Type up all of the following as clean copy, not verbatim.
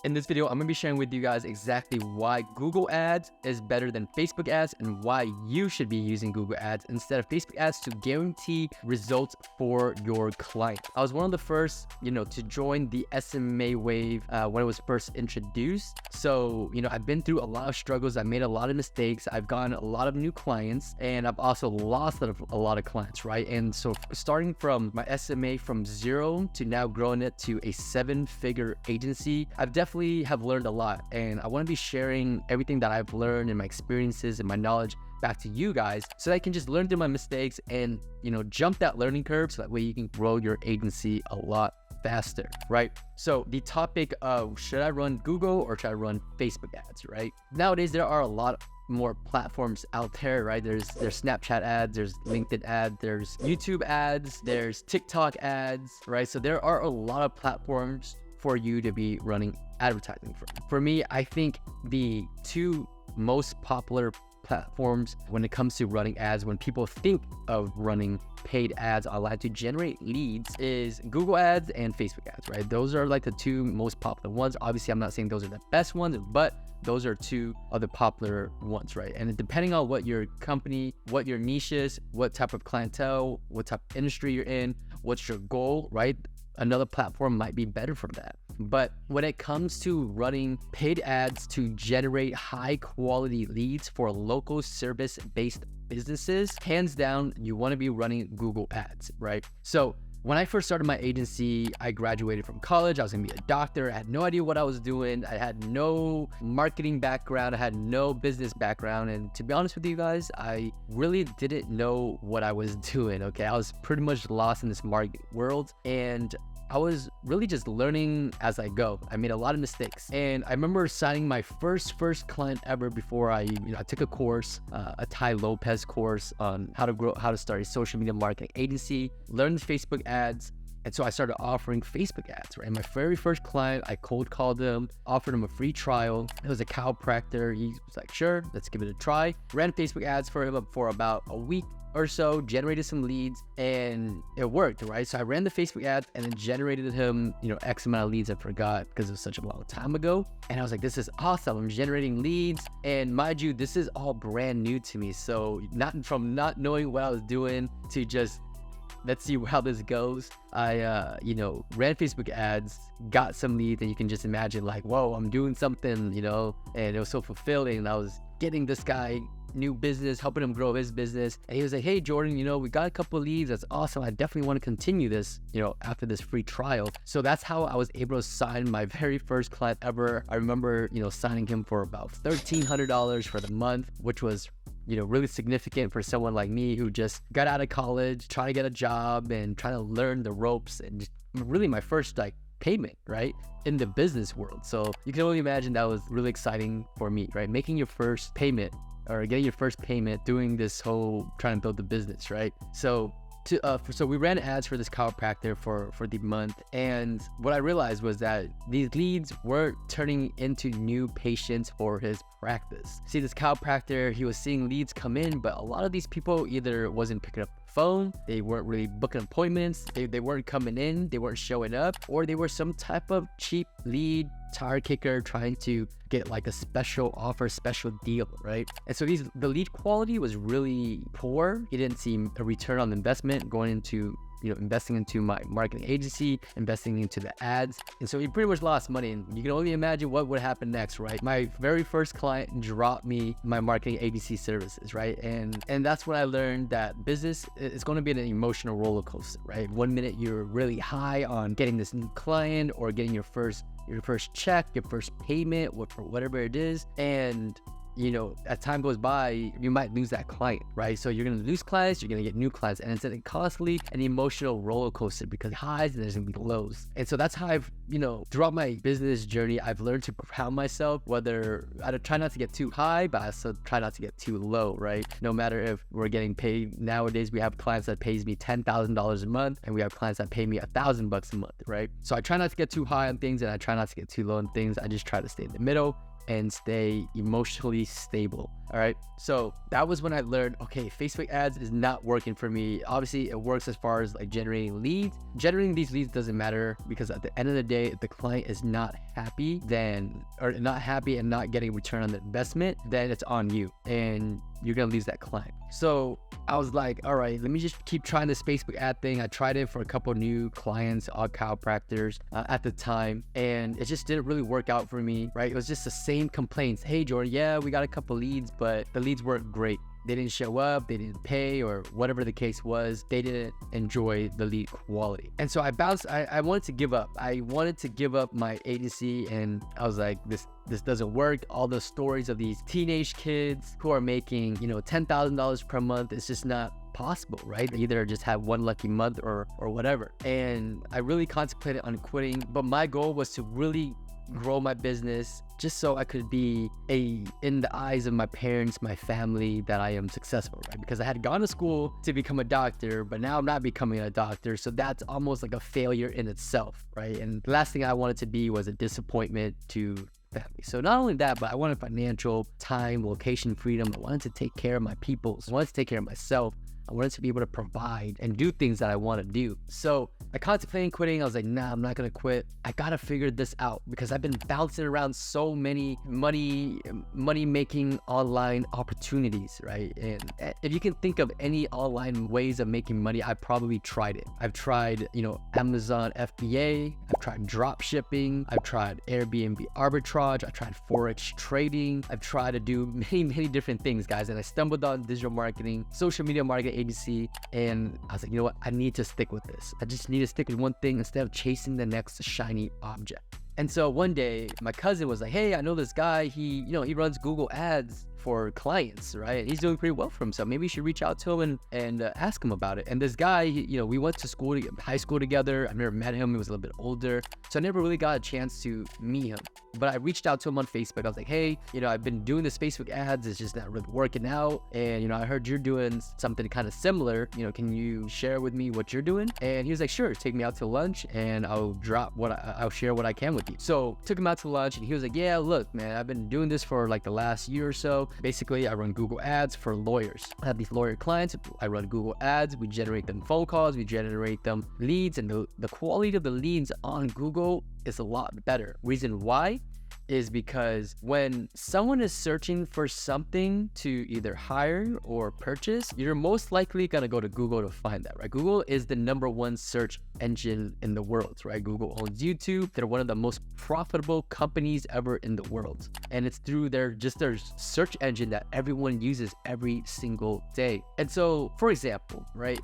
In this video, I'm going to be sharing with you guys exactly why Google Ads is better than Facebook ads and why you should be using Google Ads instead of Facebook ads to guarantee results for your client. I was one of the first, to join the SMMA wave when it was first introduced. So, I've been through a lot of struggles. I made a lot of mistakes. I've gotten a lot of new clients and I've also lost a lot of clients, right? And so starting from my SMA from 0 to now growing it to a 7-figure agency, I've definitely have learned a lot, and I want to be sharing everything that I've learned and my experiences and my knowledge back to you guys so that I can just learn through my mistakes and jump that learning curve so that way you can grow your agency a lot faster, right? So the topic of should I run Google or should I run Facebook ads, right? Nowadays there are a lot more platforms out there, right? There's Snapchat ads, there's LinkedIn ads, there's YouTube ads, there's TikTok ads, right? So there are a lot of platforms for you to be running advertising for. For me, I think the two most popular platforms when it comes to running ads, when people think of running paid ads online to generate leads, is Google ads and Facebook ads, right? Those are like the two most popular ones. Obviously, I'm not saying those are the best ones, but those are two of the popular ones, right? And depending on what your company, what your niche is, what type of clientele, what type of industry you're in, what's your goal, right? Another platform might be better for that. But when it comes to running paid ads to generate high quality leads for local service-based businesses, hands down, you want to be running Google ads, right? So when I first started my agency, I graduated from college. I was gonna be a doctor. I had no idea what I was doing. I had no marketing background. I had no business background. And to be honest with you guys, I really didn't know what I was doing, okay? I was pretty much lost in this market world. And I was really just learning as I go. I made a lot of mistakes. And I remember signing my first client ever before I took a course, a Ty Lopez course on how to start a social media marketing agency, learned Facebook ads. And so I started offering Facebook ads, right? My very first client, I cold called him, offered him a free trial. It was a chiropractor. He was like, sure, let's give it a try. Ran Facebook ads for him for about a week or so, generated some leads, and it worked, right? So I ran the Facebook ads and then generated him, X amount of leads. I forgot because it was such a long time ago. And I was like, this is awesome. I'm generating leads. And mind you, this is all brand new to me. So not knowing what I was doing to just, let's see how this goes. I, ran Facebook ads, got some leads, and you can just imagine like, whoa, I'm doing something, and it was so fulfilling. I was getting this guy new business, helping him grow his business. And he was like, hey, Jordan, we got a couple of leads. That's awesome. I definitely want to continue this, after this free trial. So that's how I was able to sign my very first client ever. I remember, signing him for about $1,300 for the month, which was really significant for someone like me who just got out of college, trying to get a job and trying to learn the ropes, and just really my first payment, right, in the business world. So you can only imagine that was really exciting for me, right? Making your first payment or getting your first payment doing this whole trying to build the business, right? So so we ran ads for this chiropractor for the month, and what I realized was that these leads weren't turning into new patients for his practice. See, this chiropractor, he was seeing leads come in, but a lot of these people either wasn't picking up the phone, they weren't really booking appointments, they weren't coming in, they weren't showing up, or they were some type of cheap lead tire kicker trying to get like a special offer, special deal, right? And so the lead quality was really poor. He didn't see a return on investment going into investing into my marketing agency, investing into the ads. And so he pretty much lost money, and you can only imagine what would happen next, right? My very first client dropped me my marketing agency services, right? And that's when I learned that business is going to be an emotional roller coaster, right? One minute you're really high on getting this new client or getting your first check, your first payment, for whatever it is. And as time goes by, you might lose that client, right? So you're going to lose clients, you're going to get new clients, and it's constantly an emotional roller coaster because highs and there's going to be lows. And so that's how I've, throughout my business journey, I've learned to ground myself, whether I try not to get too high, but I also try not to get too low, right? No matter if we're getting paid. Nowadays, we have clients that pays me $10,000 a month, and we have clients that pay me $1,000 a month, right? So I try not to get too high on things, and I try not to get too low on things. I just try to stay in the middle. and stay emotionally stable. All right. So that was when I learned, okay, Facebook ads is not working for me. Obviously, it works as far as like generating leads. Generating these leads doesn't matter, because at the end of the day, if the client is not happy, or not happy and not getting return on the investment, then it's on you and you're going to lose that client. So I was like, all right, let me just keep trying this Facebook ad thing. I tried it for a couple new clients, all chiropractors at the time, and it just didn't really work out for me, right? It was just the same complaints. Hey, Jordan, yeah, we got a couple leads, but the leads weren't great. They didn't show up, they didn't pay, or whatever the case was. They didn't enjoy the lead quality. And so I wanted to give up. I wanted to give up my agency, and I was like, this doesn't work. All the stories of these teenage kids who are making, $10,000 per month, it's just not possible, right? They either just have one lucky month or whatever. And I really contemplated on quitting, but my goal was to really grow my business, just so I could be in the eyes of my parents, my family, that I am successful, right? Because I had gone to school to become a doctor, but now I'm not becoming a doctor. So that's almost like a failure in itself, right? And the last thing I wanted to be was a disappointment to family. So not only that, but I wanted financial, time, location freedom. I wanted to take care of my people. I wanted to take care of myself. I wanted to be able to provide and do things that I want to do. So I contemplated quitting. I was like, nah, I'm not going to quit. I got to figure this out, because I've been bouncing around so many money-making online opportunities, right? And if you can think of any online ways of making money, I probably tried it. I've tried, Amazon FBA. I've tried drop shipping. I've tried Airbnb arbitrage. I've tried Forex trading. I've tried to do many different things, guys. And I stumbled on digital marketing, social media marketing agency, and I was like, you know what? I need to stick with this. I just need to stick with one thing instead of chasing the next shiny object. And so one day, my cousin was like, hey, I know this guy, he runs Google ads for clients, right? He's doing pretty well for himself. Maybe you should reach out to him and ask him about it. And this guy, we went to high school together. I've never met him. He was a little bit older, so I never really got a chance to meet him. But I reached out to him on Facebook. I was like, hey, I've been doing this Facebook ads. It's just not really working out. And, I heard you're doing something kind of similar. Can you share with me what you're doing? And he was like, sure, take me out to lunch and I'll share what I can with you. So took him out to lunch, and he was like, yeah, look, man, I've been doing this for like the last year or so. Basically, I run Google ads for lawyers. I have these lawyer clients. I run Google ads. We generate them phone calls. We generate them leads. And the quality of the leads on Google is a lot better. Reason why is because when someone is searching for something to either hire or purchase, you're most likely going to go to Google to find that, right? Google is the #1 search engine in the world, right? Google owns YouTube. They're one of the most profitable companies ever in the world. And it's through their search engine that everyone uses every single day. And so, for example, right,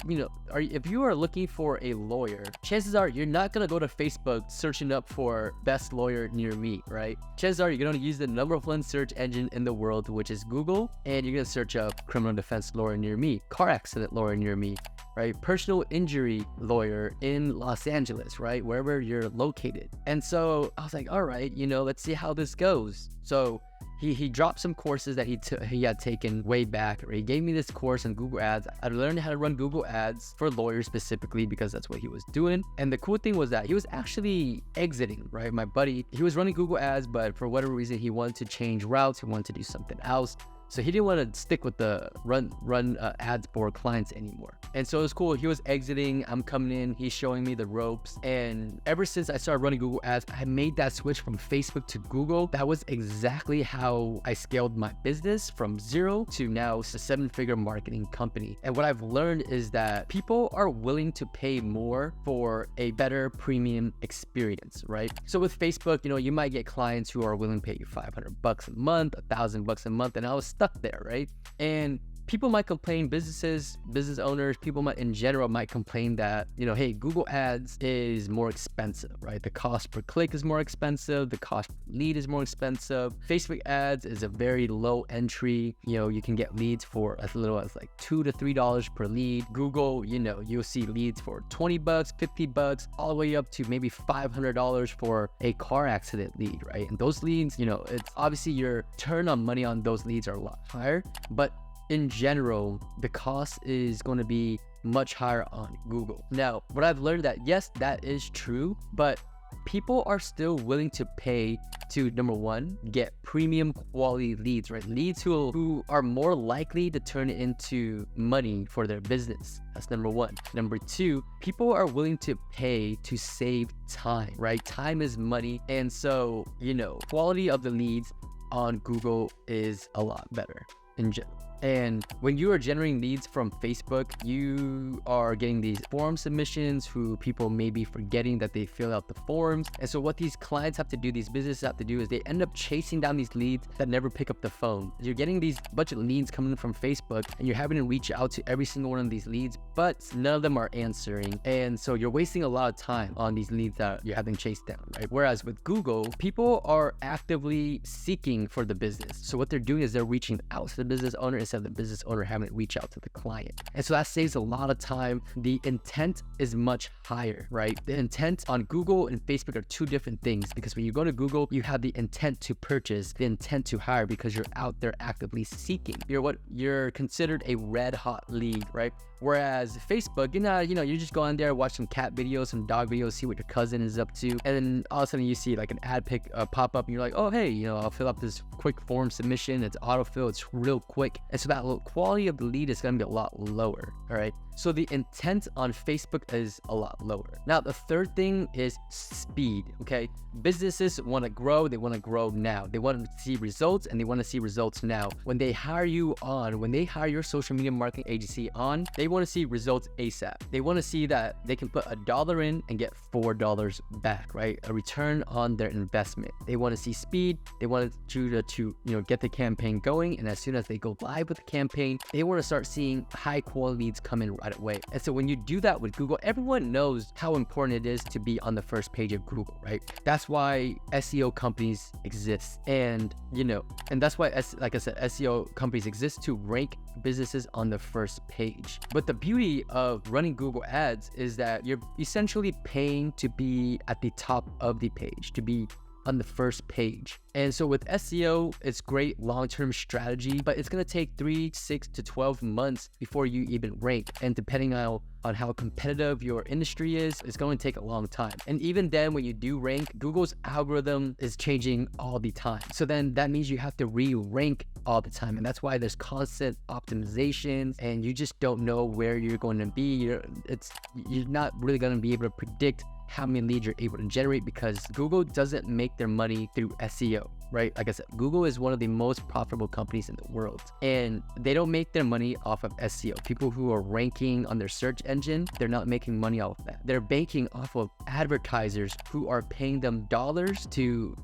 if you are looking for a lawyer, chances are you're not going to go to Facebook searching up for best lawyer near me, right? Chances are you're going to use the #1 search engine in the world, which is Google, and you're going to search up criminal defense lawyer near me, car accident lawyer near me, right? Personal injury lawyer in Los Angeles, right? Wherever you're located. And so I was like, all right, let's see how this goes. So he dropped some courses that he had taken way back, or he gave me this course on Google ads. I learned how to run Google ads for lawyers specifically, because that's what he was doing. And the cool thing was that he was actually exiting, right? My buddy, he was running Google ads, but for whatever reason, he wanted to change routes. He wanted to do something else. So he didn't want to stick with the run ads for clients anymore. And so it was cool. He was exiting. I'm coming in. He's showing me the ropes. And ever since I started running Google ads, I made that switch from Facebook to Google. That was exactly how I scaled my business from 0 to now a 7-figure marketing company. And what I've learned is that people are willing to pay more for a better premium experience, right? So with Facebook, you might get clients who are willing to pay you $500 a month, $1,000 a month. And I was stuck there, right? And people might complain, business owners, people in general might complain that, hey, Google ads is more expensive, right? The cost per click is more expensive. The cost per lead is more expensive. Facebook ads is a very low entry. You can get leads for as little as like $2 to $3 per lead. Google, you'll see leads for $20, $50, all the way up to maybe $500 for a car accident lead, right? And those leads, it's obviously your turn on money on those leads are a lot higher, but in general, the cost is going to be much higher on Google. Now, what I've learned that yes, that is true, but people are still willing to pay to, number one, get premium quality leads, right? Leads who are more likely to turn it into money for their business. That's number one. Number two, people are willing to pay to save time, right? Time is money. And so, quality of the leads on Google is a lot better in general. And when you are generating leads from Facebook, you are getting these form submissions who people may be forgetting that they fill out the forms. And so what these clients have to do, these businesses have to do, is they end up chasing down these leads that never pick up the phone. You're getting these bunch of leads coming from Facebook and you're having to reach out to every single one of these leads, but none of them are answering. And so you're wasting a lot of time on these leads that you're having chased down, right? Whereas with Google, people are actively seeking for the business. So what they're doing is they're reaching out to the business owner instead of the business owner having to reach out to the client. And so that saves a lot of time. The intent is much higher, right? The intent on Google and Facebook are two different things, because when you go to Google, you have the intent to purchase, the intent to hire, because you're out there actively seeking. You're considered a red hot lead, right? Whereas Facebook, you just go on there, watch some cat videos, some dog videos, see what your cousin is up to, and then all of a sudden you see like an ad pop up, and you're like, oh hey, I'll fill up this quick form submission. It's autofill, it's real quick, and so that quality of the lead is going to be a lot lower. All right, so the intent on Facebook is a lot lower. Now the third thing is speed. Okay, businesses want to grow, they want to grow now, they want to see results, and they want to see results now. When they hire you on, when they hire your social media marketing agency on, they want to see results ASAP. They want to see that they can put $1 in and get $4 back, right? A return on their investment. They want to see speed. They want you to get the campaign going, and as soon as they go live with the campaign, they want to start seeing high quality leads come in right away. And so when you do that with Google, everyone knows how important it is to be on the first page of Google, right? That's why SEO companies exist, and that's why, like I said, SEO companies exist to rank businesses on the first page. But the beauty of running Google ads is that you're essentially paying to be at the top of the page, to be on the first page. And so with SEO, it's great long-term strategy, but it's going to take 3, 6 to 12 months before you even rank. And depending on how competitive your industry is, it's going to take a long time. And even then, when you do rank, Google's algorithm is changing all the time. So then that means you have to re-rank all the time. And that's why there's constant optimizations, and you just don't know where you're going to be. You're not really going to be able to predict how many leads you're able to generate, because Google doesn't make their money through SEO, right? Like I said, Google is one of the most profitable companies in the world, and they don't make their money off of SEO. People who are ranking on their search engine, they're not making money off of that. They're banking off of advertisers who are paying them dollars to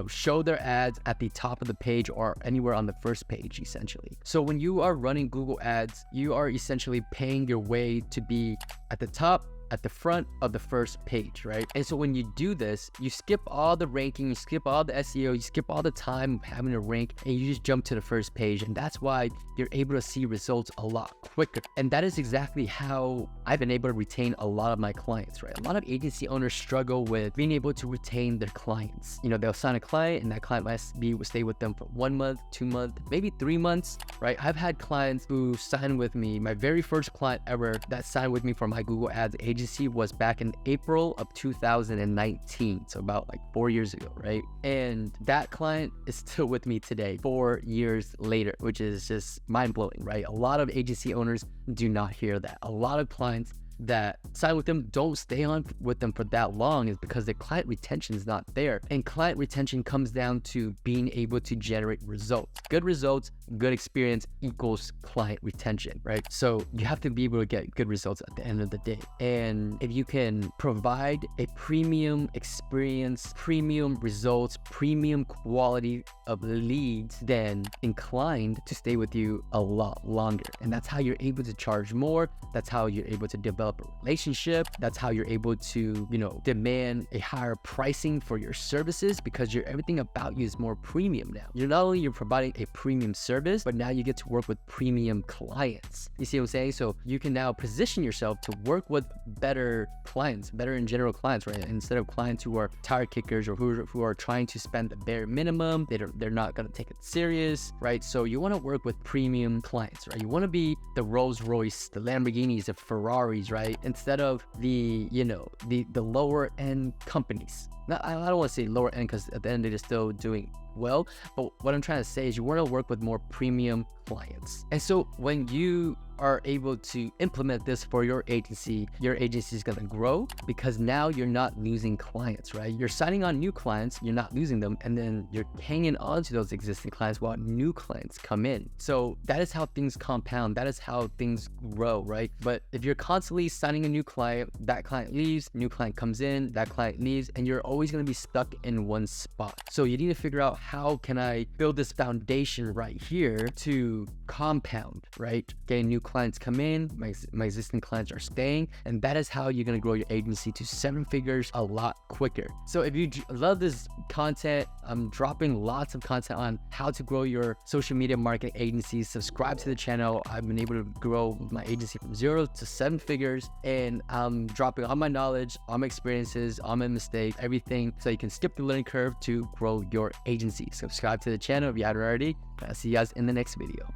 show their ads at the top of the page or anywhere on the first page, essentially. So when you are running Google ads, you are essentially paying your way to be at the top, at the front of the first page, right? And so when you do this, you skip all the ranking, you skip all the SEO, you skip all the time of having to rank, and you just jump to the first page. And that's why you're able to see results a lot quicker. And that is exactly how I've been able to retain a lot of my clients, right? A lot of agency owners struggle with being able to retain their clients. They'll sign a client, and that client might stay with them for 1 month, 2 months, maybe 3 months, right? I've had clients who signed with me. My very first client ever that signed with me for my Google Ads agency was back in April of 2019, so about like 4 years ago, right? And that client is still with me today, 4 years later, which is just mind-blowing, right? A lot of agency owners do not hear that. A lot of clients that sign with them don't stay on with them for that long is because the client retention is not there. And client retention comes down to being able to generate results. Good results, good experience equals client retention, right? So you have to be able to get good results at the end of the day. And if you can provide a premium experience, premium results, premium quality of leads, then inclined to stay with you a lot longer. And that's how you're able to charge more. That's how you're able to develop a relationship. That's how you're able to, demand a higher pricing for your services, because everything about you is more premium now. You're providing a premium service, but now you get to work with premium clients. You see what I'm saying? So you can now position yourself to work with better clients, better in general clients, right? Instead of clients who are tire kickers or who are trying to spend the bare minimum, they they're not going to take it serious, right? So you want to work with premium clients, right? You want to be the Rolls Royce, the Lamborghinis, the Ferraris, right? Instead of the, you know, the lower end companies. Now, I don't want to say lower end because at the end they're still doing well, but what I'm trying to say is you want to work with more premium clients. And so when you are able to implement this for your agency is going to grow because now you're not losing clients, right? You're signing on new clients, you're not losing them, and then you're hanging on to those existing clients while new clients come in. So that is how things compound. That is how things grow, right? But if you're constantly signing a new client, that client leaves, new client comes in, that client leaves, and you're always going to be stuck in one spot. So you need to figure out, how can I build this foundation right here to compound, right? Getting new clients come in, my existing clients are staying, and that is how you're going to grow your agency to 7 figures a lot quicker. So if you love this content, I'm dropping lots of content on how to grow your social media marketing agency. Subscribe to the channel. I've been able to grow my agency from 0 to 7 figures, and I'm dropping all my knowledge, all my experiences, all my mistakes, everything, so you can skip the learning curve to grow your agency. Subscribe to the channel if you haven't already. I'll see you guys in the next video.